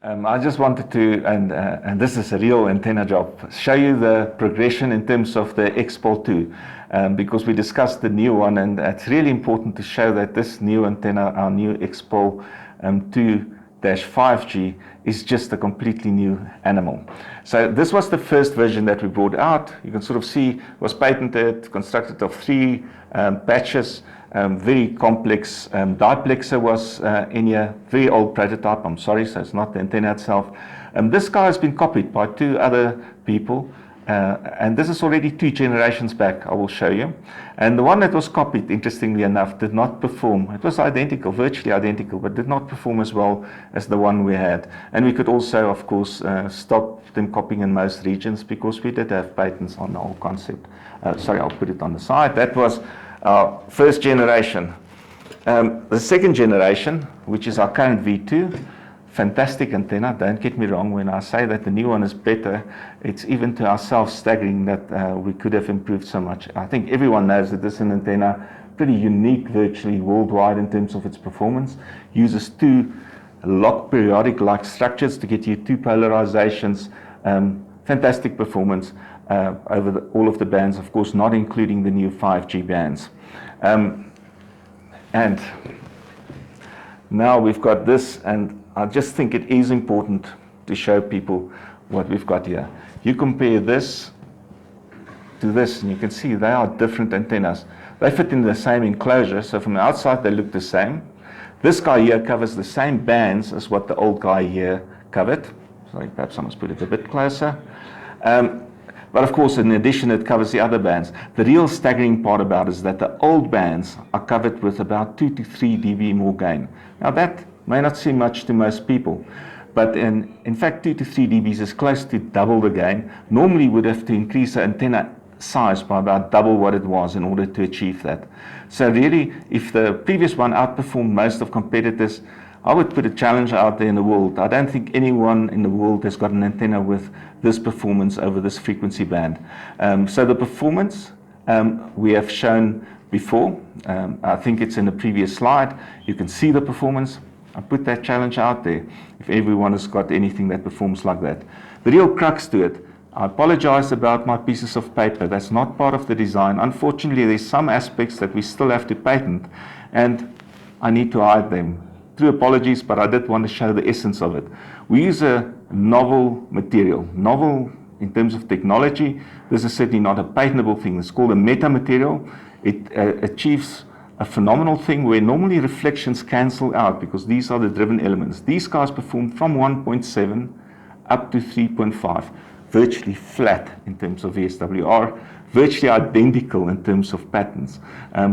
I just wanted to, and this is a real antenna job, show you the progression in terms of the XPOL-2, because we discussed the new one, and it's really important to show that this new antenna, our new XPOL-2-5G, is just a completely new animal. So this was the first version that we brought out. You can sort of see it was patented, constructed of 3 patches. Very complex diplexer was in here, very old prototype, I'm sorry, so it's not the antenna itself. This guy has been copied by 2 other people, and this is already 2 generations back, I will show you. And the one that was copied, interestingly enough, did not perform. It was identical, virtually identical, but did not perform as well as the one we had. And we could also, of course, stop them copying in most regions because we did have patents on the whole concept. Sorry, I'll put it on the side. That was our first generation. The second generation, which is our current V2, fantastic antenna. Don't get me wrong, when I say that the new one is better, it's even to ourselves staggering that we could have improved so much. I think everyone knows that this is an antenna pretty unique virtually worldwide in terms of its performance. Uses 2 lock periodic-like structures to get you 2 polarizations. Fantastic performance over all of the bands, of course, not including the new 5G bands. And now we've got this, and I just think it is important to show people what we've got here. You compare this to this, and you can see they are different antennas. They fit in the same enclosure, so from the outside they look the same. This guy here covers the same bands as what the old guy here covered. Sorry, perhaps I must put it a bit closer. But of course, in addition, it covers the other bands. The real staggering part about it is that the old bands are covered with about 2 to 3 dB more gain. Now that may not seem much to most people, but in fact 2 to 3 dBs is close to double the gain. Normally would have to increase the antenna size by about double what it was in order to achieve that. So really, if the previous one outperformed most of competitors, I would put a challenge out there in the world. I don't think anyone in the world has got an antenna with this performance over this frequency band. So the performance we have shown before. I think it's in the previous slide. You can see the performance. I put that challenge out there if everyone has got anything that performs like that. The real crux to it, I apologize about my pieces of paper. That's not part of the design. Unfortunately, there's some aspects that we still have to patent, and I need to hide them. True apologies, but I did want to show the essence of it. We use a novel material. Novel in terms of technology. This is certainly not a patentable thing. It's called a metamaterial. It achieves a phenomenal thing where normally reflections cancel out because these are the driven elements. These guys perform from 1.7 up to 3.5, virtually flat in terms of VSWR, virtually identical in terms of patterns.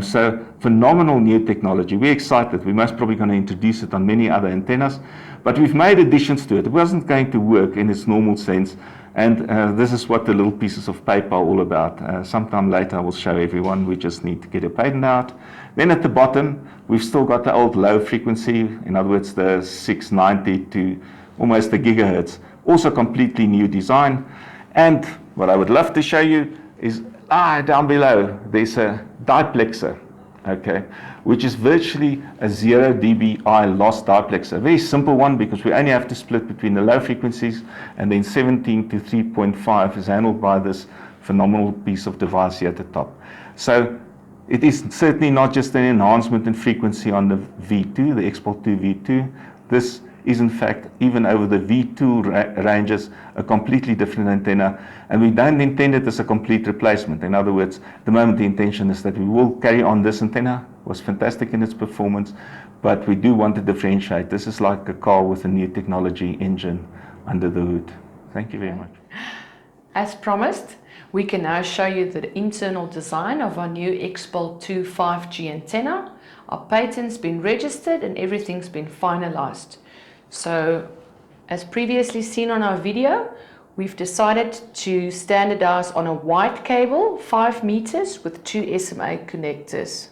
So phenomenal new technology. We're excited. We're most probably going to introduce it on many other antennas, but we've made additions to it. It wasn't going to work in its normal sense, and this is what the little pieces of paper are all about. Sometime later I will show everyone. We just need to get a patent out. Then at the bottom, we've still got the old low frequency, in other words, the 690 to almost a gigahertz. Also completely new design. And what I would love to show you is down below, there's a diplexer, okay, which is virtually a 0 dBi loss diplexer. A very simple one because we only have to split between the low frequencies, and then 17 to 3.5 is handled by this phenomenal piece of device here at the top. So it is certainly not just an enhancement in frequency on the V2, the XPOL-2 V2. This is in fact, even over the V2 ranges, a completely different antenna, and we don't intend it as a complete replacement. In other words, at the moment the intention is that we will carry on this antenna. It was fantastic in its performance, but we do want to differentiate. This is like a car with a new technology engine under the hood. Thank you very much. As promised, we can now show you the internal design of our new XPOL-2-5G antenna. Our patent's been registered and everything's been finalized. So, as previously seen on our video, we've decided to standardize on a white cable, 5 meters with 2 SMA connectors.